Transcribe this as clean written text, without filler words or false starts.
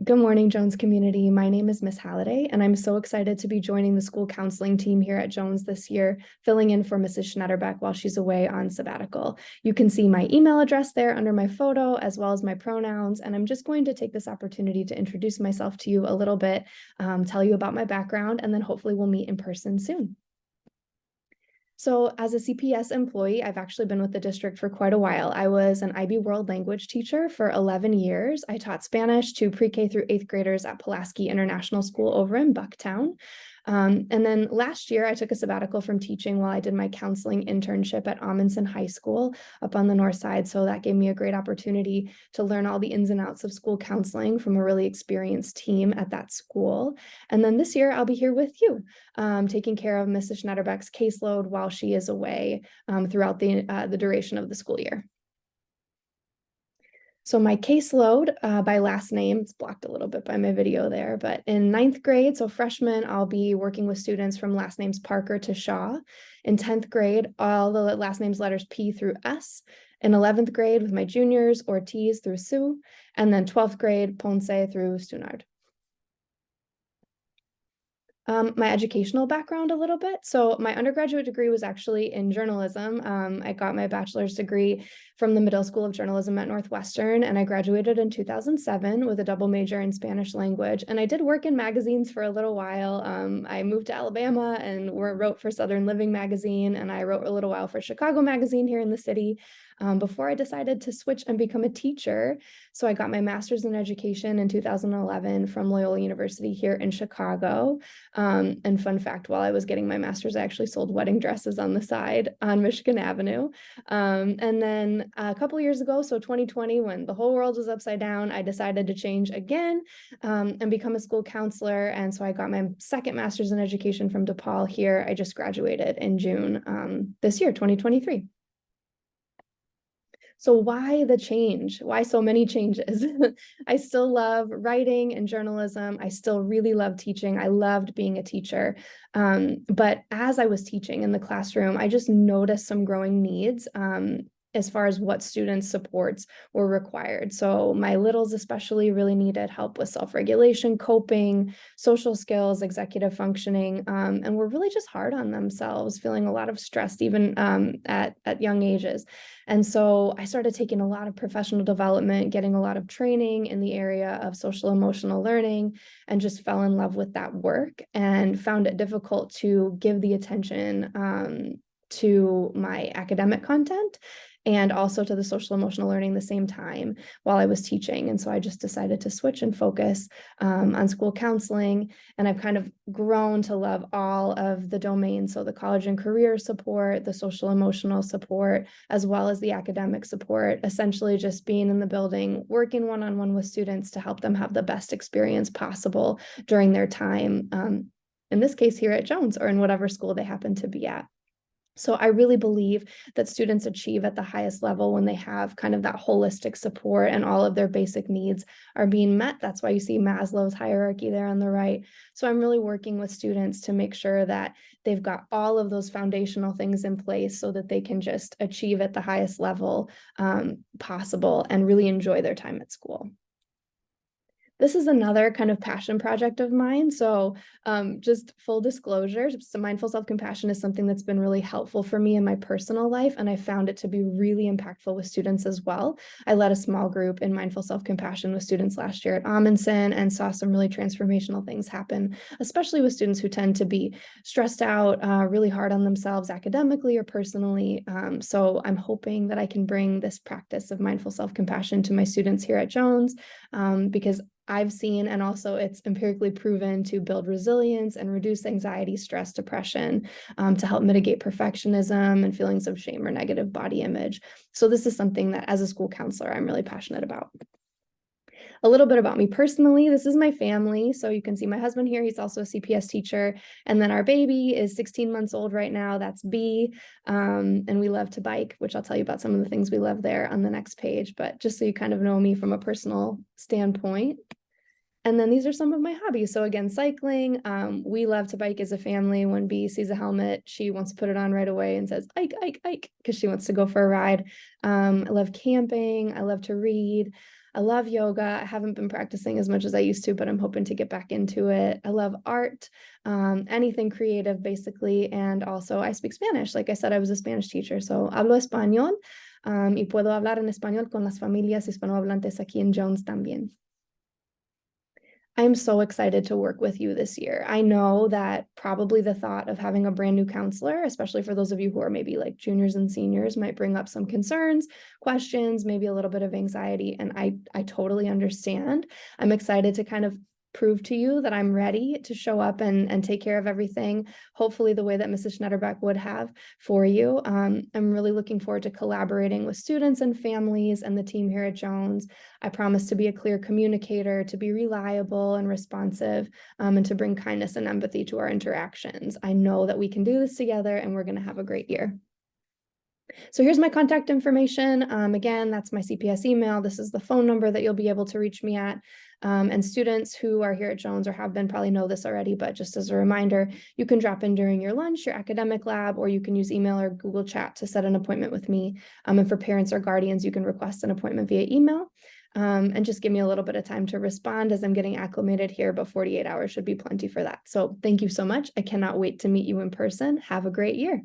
Good morning, Jones community. My name is Miss Halliday, and I'm so excited to be joining the school counseling team here at Jones this year, filling in for Mrs. Schnatterbeck while she's away on sabbatical. You can see my email address there under my photo, as well as my pronouns, and I'm just going to take this opportunity to introduce myself to you a little bit, tell you about my background, and then hopefully we'll meet in person soon. So as a CPS employee, I've actually been with the district for quite a while. I was an IB World Language teacher for 11 years. I taught Spanish to pre-K through 8th graders at Pulaski International School over in Bucktown. And then last year, I took a sabbatical from teaching while I did my counseling internship at Amundsen High School up on the north side. So that gave me a great opportunity to learn all the ins and outs of school counseling from a really experienced team at that school. And then this year, I'll be here with you, taking care of Mrs. Schnatterbeck's caseload while she is away throughout the duration of the school year. So my caseload by last name, it's blocked a little bit by my video there, but in 9th grade, so freshman, I'll be working with students from last names Parker to Shaw. In 10th grade, all the last names letters P through S. In 11th grade with my juniors, Ortiz through Sue. And then 12th grade, Ponce through Stunard. My educational background a little bit. So my undergraduate degree was actually in journalism. I got my bachelor's degree from the Middle School of Journalism at Northwestern, and I graduated in 2007 with a double major in Spanish language. And I did work in magazines for a little while. I moved to Alabama and wrote for Southern Living magazine, and I wrote a little while for Chicago magazine here in the city. Before I decided to switch and become a teacher. So I got my master's in education in 2011 from Loyola University here in Chicago. And fun fact, while I was getting my master's, I actually sold wedding dresses on the side on Michigan Avenue. And then a couple years ago, so 2020, when the whole world was upside down, I decided to change again and become a school counselor. And so I got my second master's in education from DePaul here. I just graduated in June this year, 2023. So why the change? Why so many changes? I still love writing and journalism. I still really love teaching. I loved being a teacher. But as I was teaching in the classroom, I just noticed some growing needs as far as what students' supports were required. So my littles especially really needed help with self-regulation, coping, social skills, executive functioning, and were really just hard on themselves, feeling a lot of stress even at young ages. And so I started taking a lot of professional development, getting a lot of training in the area of social emotional learning, and just fell in love with that work and found it difficult to give the attention to my academic content and also to the social emotional learning the same time while I was teaching. And so I just decided to switch and focus on school counseling. And I've kind of grown to love all of the domains. So the college and career support, the social emotional support, as well as the academic support, essentially just being in the building, working one-on-one with students to help them have the best experience possible during their time, in this case here at Jones or in whatever school they happen to be at. So I really believe that students achieve at the highest level when they have kind of that holistic support and all of their basic needs are being met. That's why you see Maslow's hierarchy there on the right. So I'm really working with students to make sure that they've got all of those foundational things in place so that they can just achieve at the highest level possible and really enjoy their time at school. This is another kind of passion project of mine. So just full disclosure, so mindful self-compassion is something that's been really helpful for me in my personal life. And I found it to be really impactful with students as well. I led a small group in mindful self-compassion with students last year at Amundsen and saw some really transformational things happen, especially with students who tend to be stressed out, really hard on themselves academically or personally. So I'm hoping that I can bring this practice of mindful self-compassion to my students here at Jones because I've seen, and also it's empirically proven to build resilience and reduce anxiety, stress, depression, to help mitigate perfectionism and feelings of shame or negative body image. So this is something that as a school counselor, I'm really passionate about. A little bit about me personally, this is my family. So you can see my husband here, he's also a CPS teacher. And then our baby is 16 months old right now, that's B. And we love to bike, which I'll tell you about some of the things we love there on the next page, but just so you kind of know me from a personal standpoint. And then these are some of my hobbies. So again, cycling, we love to bike as a family. When B sees a helmet, she wants to put it on right away and says, "Ike, Ike, Ike," because she wants to go for a ride. I love camping. I love to read. I love yoga. I haven't been practicing as much as I used to, but I'm hoping to get back into it. I love art, anything creative, basically. And also I speak Spanish. Like I said, I was a Spanish teacher, so hablo español, y puedo hablar en español con las familias hispanohablantes aquí en Jones también. I'm so excited to work with you this year. I know that probably the thought of having a brand new counselor, especially for those of you who are maybe like juniors and seniors, might bring up some concerns, questions, maybe a little bit of anxiety. And I totally understand. I'm excited to kind of prove to you that I'm ready to show up and take care of everything, hopefully the way that Mrs. Schnatterbeck would have for you. I'm really looking forward to collaborating with students and families and the team here at Jones. I promise to be a clear communicator, to be reliable and responsive, and to bring kindness and empathy to our interactions. I know that we can do this together and we're going to have a great year. So here's my contact information. Again, that's my CPS email. This is the phone number that you'll be able to reach me at. And students who are here at Jones or have been probably know this already, but just as a reminder, you can drop in during your lunch, your academic lab, or you can use email or Google Chat to set an appointment with me. And for parents or guardians, you can request an appointment via email. And just give me a little bit of time to respond as I'm getting acclimated here, but 48 hours should be plenty for that. So thank you so much. I cannot wait to meet you in person. Have a great year.